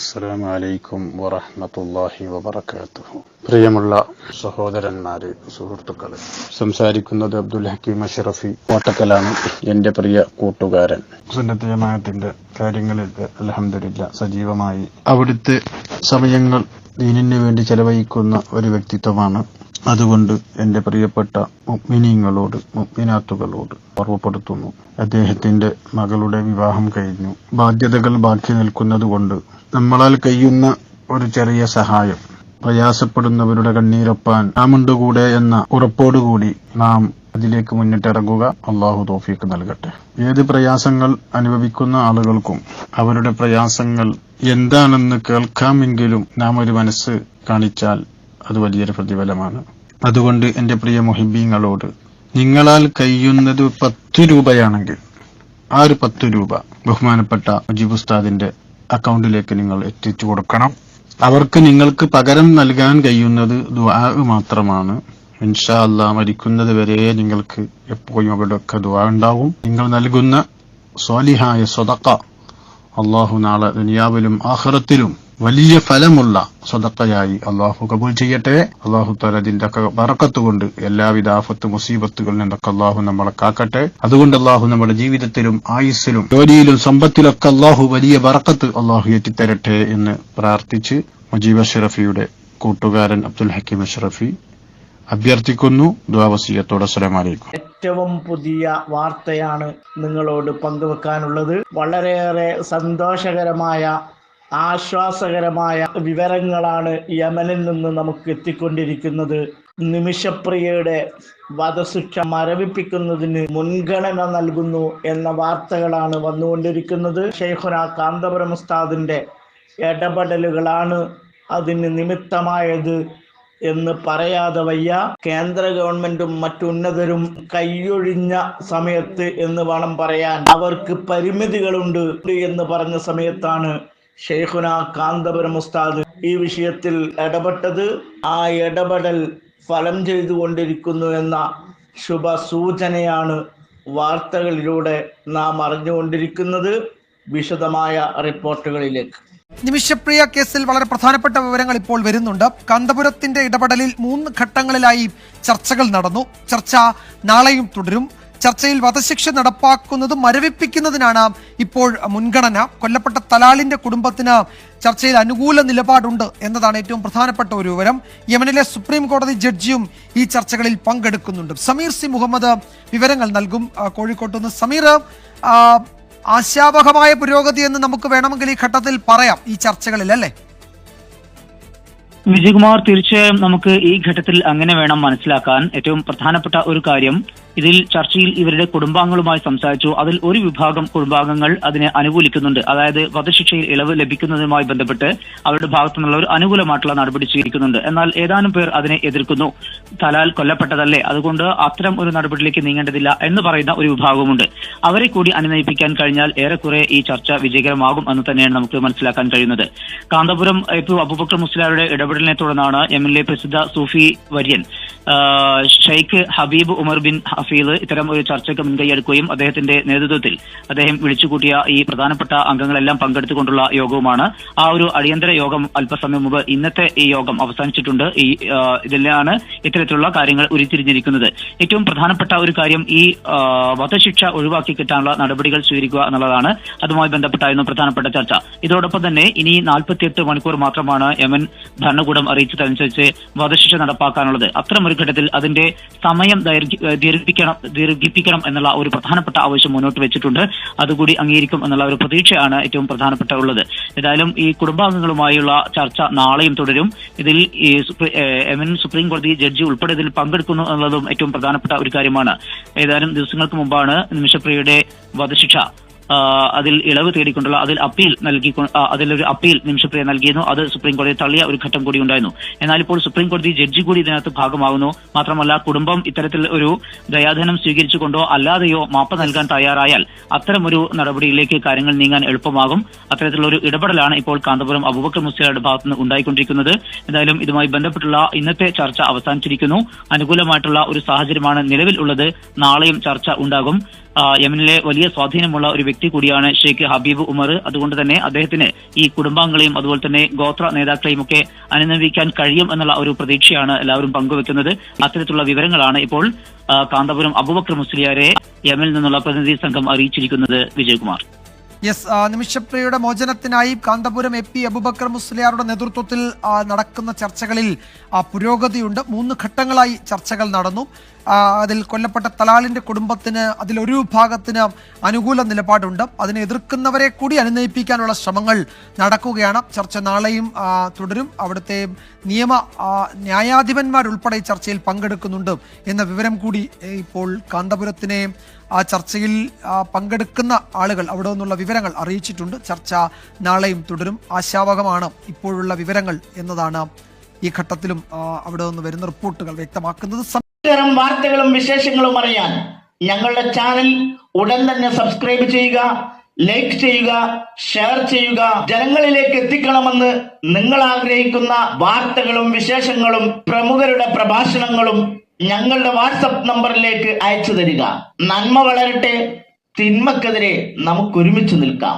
അസ്സലാമു അലൈക്കും വറഹ്മത്തുള്ളാഹി വബറകാതുഹു. പ്രിയമുള്ള സഹോദരന്മാരെ, സുഹൃത്തുക്കളെ, സംസാരിക്കുന്നത് അബ്ദുൽ ഹക്കീം അഷ്റഫി കോട്ടക്കലാണ്. എന്റെ പ്രിയ കൂട്ടുകാരൻ. സുന്നത്ത് ജമാഅത്തിന്റെ കാര്യങ്ങളിൽ അൽഹംദുലില്ലാഹ് സജീവമായി അവിടുത്തെ സമയങ്ങൾ ദീനിനു വേണ്ടി ചെലവഴിക്കുന്ന ഒരു വ്യക്തിത്വമാണ്. അതുകൊണ്ട് എന്റെ പ്രിയപ്പെട്ട മുഅ്മിനീങ്ങളോട്, മുഅ്മിനാത്തുകളോട് ഓർമ്മപ്പെടുത്തുന്നു, അദ്ദേഹത്തിന്റെ മകളുടെ വിവാഹം കഴിഞ്ഞു. ബാധ്യതകൾ ബാക്കി നിൽക്കുന്നത് കൊണ്ട് നമ്മളാൽ കഴിയുന്ന ഒരു ചെറിയ സഹായം, പ്രയാസപ്പെടുന്നവരുടെ കണ്ണീരൊപ്പാൻ നാമുണ്ട് കൂടെ എന്ന ഉറപ്പോടുകൂടി നാം അതിലേക്ക് മുന്നിട്ടിറങ്ങുക. അള്ളാഹു തൗഫീഖ് നൽകട്ടെ. ഏത് പ്രയാസങ്ങൾ അനുഭവിക്കുന്ന ആളുകൾക്കും അവരുടെ പ്രയാസങ്ങൾ എന്താണെന്ന് കേൾക്കാമെങ്കിലും നാം ഒരു മനസ്സ് കാണിച്ചാൽ അത് വലിയൊരു പ്രതിഫലമാണ്. അതുകൊണ്ട് എന്റെ പ്രിയ മുഹിബീങ്ങളോട്, നിങ്ങളാൽ കഴിയുന്നത് 10 രൂപയാണെങ്കിൽ ആ ഒരു 10 രൂപ ബഹുമാനപ്പെട്ട മുജീബ് ഉസ്താദിന്റെ അക്കൗണ്ടിലേക്ക് നിങ്ങൾ എത്തിച്ചു കൊടുക്കണം. അവർക്ക് നിങ്ങൾക്ക് പകരം നൽകാൻ കഴിയുന്നത് ദുആ മാത്രമാണ്. ഇൻഷാ അല്ലാഹ് മരിക്കുന്നത് വരെ നിങ്ങൾക്ക് എപ്പോഴും അവിടെയൊക്കെ ദുആ ഉണ്ടാവും. നിങ്ങൾ നൽകുന്ന സ്വാലിഹായ സ്വദഖ അള്ളാഹു നാളെ ദുനിയാവിലും ആഖിറത്തിലും വലിയ ഫലമുള്ള സ്വദഖയായി അള്ളാഹു കബൂൽ ചെയ്യട്ടെ. അള്ളാഹു തആല അതിന്റെ ബറക്കത്ത് കൊണ്ട് എല്ലാവിധ ആഫത്ത് മുസീബത്തുകളിൽ നിന്നൊക്കെ അള്ളാഹു നമ്മളെ കാക്കട്ടെ. അതുകൊണ്ട് അള്ളാഹു നമ്മുടെ ജീവിതത്തിലും ആയുസ്സിലും ജോലിയിലും സമ്പത്തിലൊക്കെ അള്ളാഹു വലിയ ബറക്കത്ത് അള്ളാഹു ഏറ്റിത്തരട്ടെ എന്ന് പ്രാർത്ഥിച്ച് മുജീബ് അഷ്റഫിയുടെ കൂട്ടുകാരൻ അബ്ദുൽ ഹക്കീം അഷ്റഫി അഭ്യർത്ഥിക്കുന്നു. ദുആ വസിയത്തോടെ അസ്സലാമു അലൈക്കും. ഏറ്റവും പുതിയ വാർത്തയാണ് നിങ്ങളോട് പങ്കുവെക്കാനുള്ളത്. വളരെയേറെ സന്തോഷകരമായ, ആശ്വാസകരമായ വിവരങ്ങളാണ് യമനിൽ നിന്ന് നമുക്ക് എത്തിക്കൊണ്ടിരിക്കുന്നത്. നിമിഷപ്രിയയുടെ വധശിക്ഷ മരവിപ്പിക്കുന്നതിന് മുൻഗണന നൽകുന്നു എന്ന വാർത്തകളാണ് വന്നുകൊണ്ടിരിക്കുന്നത്. ശൈഖുനാ കാന്തപുരം ഉസ്താദിന്റെ ഇടപെടലുകളാണ് അതിന് നിമിത്തമായത് എന്ന് പറയാതെ വയ്യ. കേന്ദ്ര ഗവൺമെന്റും മറ്റുന്നതരും കൈയൊഴിഞ്ഞ സമയത്ത് എന്ന് വേണം പറയാൻ. അവർക്ക് പരിമിതികളുണ്ട് എന്ന് പറഞ്ഞ സമയത്താണ് ശൈഖുനാ കാന്തപുരം ഉസ്താദ് ഈ വിഷയത്തിൽ ഇടപെട്ടത്. ആ ഇടപെടൽ ഫലം ചെയ്തുകൊണ്ടിരിക്കുന്നു എന്ന ശുഭ സൂചനയാണ് വാർത്തകളിലൂടെ നാം അറിഞ്ഞുകൊണ്ടിരിക്കുന്നത്. വിശദമായ റിപ്പോർട്ടുകളിലേക്ക്. നിമിഷപ്രിയ കേസിൽ വളരെ പ്രധാനപ്പെട്ട വിവരങ്ങൾ ഇപ്പോൾ വരുന്നുണ്ട്. കാന്തപുരത്തിന്റെ ഇടപെടലിൽ 3 ഘട്ടങ്ങളിലായി ചർച്ചകൾ നടന്നു. ചർച്ച നാളെയും തുടരും. ചർച്ചയിൽ വധശിക്ഷ നടപ്പാക്കുന്നത് മരവിപ്പിക്കുന്നതിനാണ് ഇപ്പോൾ മുൻഗണന. കൊല്ലപ്പെട്ട തലാലിന്റെ കുടുംബത്തിന് ചർച്ചയിൽ അനുകൂല നിലപാടുണ്ട് എന്നതാണ് ഏറ്റവും പ്രധാനപ്പെട്ട ഒരു വിവരം. യമനിലെ സുപ്രീം കോടതി ജഡ്ജിയും ഈ ചർച്ചകളിൽ പങ്കെടുക്കുന്നുണ്ട്. സമീർ സി മുഹമ്മദ് വിവരങ്ങൾ നൽകും കോഴിക്കോട്ടുനിന്ന്. സമീർ, ആശാവഹമായ പുരോഗതി എന്ന് നമുക്ക് വേണമെങ്കിൽ ഈ ഘട്ടത്തിൽ പറയാം ഈ ചർച്ചകളിൽ, അല്ലേ? വിജയകുമാർ, തീർച്ചയായും നമുക്ക് ഈ ഘട്ടത്തിൽ അങ്ങനെ വേണം മനസ്സിലാക്കാൻ. ഏറ്റവും പ്രധാനപ്പെട്ട ഒരു കാര്യം, ഇതിൽ ചർച്ചയിൽ ഇവരുടെ കുടുംബാംഗങ്ങളുമായി സംസാരിച്ചു. അതിൽ ഒരു വിഭാഗം കുടുംബാംഗങ്ങൾ അതിനെ അനുകൂലിക്കുന്നുണ്ട്. അതായത് വധശിക്ഷയിൽ ഇളവ് ലഭിക്കുന്നതുമായി ബന്ധപ്പെട്ട് അവരുടെ ഭാഗത്തു നിന്നുള്ള ഒരു അനുകൂലമായിട്ടുള്ള നടപടി സ്വീകരിക്കുന്നുണ്ട്. എന്നാൽ ഏതാനും പേർ അതിനെ എതിർക്കുന്നു. തലാൽ കൊല്ലപ്പെട്ടതല്ലേ, അതുകൊണ്ട് അത്തരം ഒരു നടപടിയിലേക്ക് നീങ്ങേണ്ടതില്ല എന്ന് പറയുന്ന ഒരു വിഭാഗവുമുണ്ട്. അവരെ കൂടി അനുനയിപ്പിക്കാൻ കഴിഞ്ഞാൽ ഏറെക്കുറെ ഈ ചർച്ച വിജയകരമാകും എന്ന് തന്നെയാണ് നമുക്ക് മനസ്സിലാക്കാൻ കഴിയുന്നത്. കാന്തപുരം അബൂബക്കർ മുസ്ലിയാരുടെ ഇടപെടലിനെ തുടർന്നാണ് യമനിലെ പ്രസിദ്ധ സൂഫി വര്യൻ ഷെയ്ഖ് ഹബീബ് ഉമർ ബിൻ ഹഫീദ് ഇത്തരം ഒരു ചർച്ചയ്ക്ക് മുൻകൈയെടുക്കുകയും അദ്ദേഹത്തിന്റെ നേതൃത്വത്തിൽ അദ്ദേഹം വിളിച്ചുകൂട്ടിയ ഈ പ്രധാനപ്പെട്ട അംഗങ്ങളെല്ലാം പങ്കെടുത്തുകൊണ്ടുള്ള യോഗവുമാണ്. ആ ഒരു അടിയന്തര യോഗം അല്പസമയം മുമ്പ് ഇന്നത്തെ ഈ യോഗം അവസാനിച്ചിട്ടുണ്ട്. ഇതിലാണ് ഇത്തരത്തിലുള്ള കാര്യങ്ങൾ ഉരുത്തിരിഞ്ഞിരിക്കുന്നത്. ഏറ്റവും പ്രധാനപ്പെട്ട ഒരു കാര്യം, ഈ വധശിക്ഷ ഒഴിവാക്കി കിട്ടാനുള്ള നടപടികൾ സ്വീകരിക്കുക എന്നുള്ളതാണ്. അതുമായി ബന്ധപ്പെട്ടായിരുന്നു പ്രധാനപ്പെട്ട ചർച്ച. ഇതോടൊപ്പം തന്നെ ഇനി 48 മണിക്കൂർ മാത്രമാണ് യമൻ ഭരണകൂടം അറിയിച്ചതനുസരിച്ച് വധശിക്ഷ നടപ്പാക്കാനുള്ളത്. അത്തരമൊരു ഘട്ടത്തിൽ അതിന്റെ സമയം ദീർഘിപ്പിക്കണം എന്നുള്ള ഒരു പ്രധാനപ്പെട്ട ആവശ്യം മുന്നോട്ട് വെച്ചിട്ടുണ്ട്. അതുകൂടി അംഗീകരിക്കും എന്നുള്ള ഒരു പ്രതീക്ഷയാണ് ഏറ്റവും പ്രധാനപ്പെട്ട ഉള്ളത്. ഏതായാലും ഈ കുടുംബാംഗങ്ങളുമായുള്ള ചർച്ച നാളെയും തുടരും. ഇതിൽ ഈ യമൻ സുപ്രീം കോടതി ജഡ്ജി ഉൾപ്പെടെ ഇതിൽ പങ്കെടുക്കുന്നു എന്നുള്ളതും ഏറ്റവും പ്രധാനപ്പെട്ട ഒരു കാര്യമാണ്. ഏതാനും ദിവസങ്ങൾക്ക് മുമ്പാണ് നിമിഷപ്രിയയുടെ വധശിക്ഷ അതിൽ ഇളവ് തേടിക്കൊണ്ടുള്ള അതിലൊരു അപ്പീൽ നിമിഷപ്രിയ നൽകിയിരുന്നു. അത് സുപ്രീം കോടതി തള്ളിയ ഒരു ഘട്ടം കൂടി ഉണ്ടായിരുന്നു. എന്നാൽ ഇപ്പോൾ സുപ്രീം കോടതി ജഡ്ജി കൂടി ഇതിനകത്ത് ഭാഗമാകുന്നു. മാത്രമല്ല, കുടുംബം ഇത്തരത്തിൽ ഒരു ദയാധനം സ്വീകരിച്ചുകൊണ്ടോ അല്ലാതെയോ മാപ്പ് നൽകാൻ തയ്യാറായാൽ അത്തരമൊരു നടപടിയിലേക്ക് കാര്യങ്ങൾ നീങ്ങാൻ എളുപ്പമാകും. അത്തരത്തിലുള്ള ഒരു ഇടപെടലാണ് ഇപ്പോൾ കാന്തപുരം അബൂബക്കർ മുസ്ലിയാരുടെ ഭാഗത്തുനിന്ന് ഉണ്ടായിക്കൊണ്ടിരിക്കുന്നത്. എന്തായാലും ഇതുമായി ബന്ധപ്പെട്ടുള്ള ഇന്നത്തെ ചർച്ച അവസാനിച്ചിരിക്കുന്നു. അനുകൂലമായിട്ടുള്ള ഒരു സാഹചര്യമാണ് നിലവിൽ ഉള്ളത്. നാളെയും ചർച്ച ഉണ്ടാകും. യമനിലെ വലിയ സ്വാധീനമുള്ള ഒരു വ്യക്തി കൂടിയാണ് ഷെയ്ഖ് ഹബീബ് ഉമർ. അതുകൊണ്ട് തന്നെ അദ്ദേഹത്തിന് ഈ കുടുംബാംഗങ്ങളെയും അതുപോലെ തന്നെ ഗോത്ര നേതാക്കളെയും ഒക്കെ അനുനയിക്കാൻ കഴിയും എന്നുള്ള ഒരു പ്രതീക്ഷയാണ് എല്ലാവരും പങ്കുവെക്കുന്നത്. അത്തരത്തിലുള്ള വിവരങ്ങളാണ് ഇപ്പോൾ കാന്തപുരം അബൂബക്കർ മുസ്ലിയാരെ യമനിൽ നിന്നുള്ള പ്രതിനിധി സംഘം അറിയിച്ചിരിക്കുന്നത്. വിജയകുമാർ. യെസ്, നിമിഷപ്രിയയുടെ മോചനത്തിനായി കാന്തപുരം എ പി അബൂബക്കർ മുസ്ലിയാരുടെ നേതൃത്വത്തിൽ നടക്കുന്ന ചർച്ചകളിൽ പുരോഗതിയുണ്ട്. 3 ഘട്ടങ്ങളായി ചർച്ചകൾ നടന്നു. അതിൽ കൊല്ലപ്പെട്ട തലാലിന്റെ കുടുംബത്തിന് അതിലൊരു വിഭാഗത്തിന് അനുകൂല നിലപാടുണ്ട്. അതിനെ എതിർക്കുന്നവരെ കൂടി അനുനയിപ്പിക്കാനുള്ള ശ്രമങ്ങൾ നടക്കുകയാണ്. ചർച്ച നാളെയും തുടരും. അവിടുത്തെ ന്യായാധിപന്മാരുൾപ്പെടെ ഈ ചർച്ചയിൽ പങ്കെടുക്കുന്നുണ്ട് എന്ന വിവരം കൂടി ഇപ്പോൾ കാന്തപുരത്തിനെ ആ ചർച്ചയിൽ പങ്കെടുക്കുന്ന ആളുകൾ അവിടെ നിന്നുള്ള വിവരങ്ങൾ അറിയിച്ചിട്ടുണ്ട്. ചർച്ച നാളെയും തുടരും. ആശാവഹമാണ് ഇപ്പോഴുള്ള വിവരങ്ങൾ എന്നതാണ് ഈ ഘട്ടത്തിലും അവിടെ നിന്ന് വരുന്ന റിപ്പോർട്ടുകൾ വ്യക്തമാക്കുന്നത്. ഇത്തരം വാർത്തകളും വിശേഷങ്ങളും അറിയാൻ ഞങ്ങളുടെ ചാനൽ ഉടൻ തന്നെ സബ്സ്ക്രൈബ് ചെയ്യുക, ലൈക്ക് ചെയ്യുക, ഷെയർ ചെയ്യുക. ജനങ്ങളിലേക്ക് എത്തിക്കണമെന്ന് നിങ്ങൾ ആഗ്രഹിക്കുന്ന വാർത്തകളും വിശേഷങ്ങളും പ്രമുഖരുടെ പ്രഭാഷണങ്ങളും ഞങ്ങളുടെ വാട്സപ്പ് നമ്പറിലേക്ക് അയച്ചു തരിക. നന്മ വളരട്ടെ, തിന്മക്കെതിരെ നമുക്കൊരുമിച്ച് നിൽക്കാം.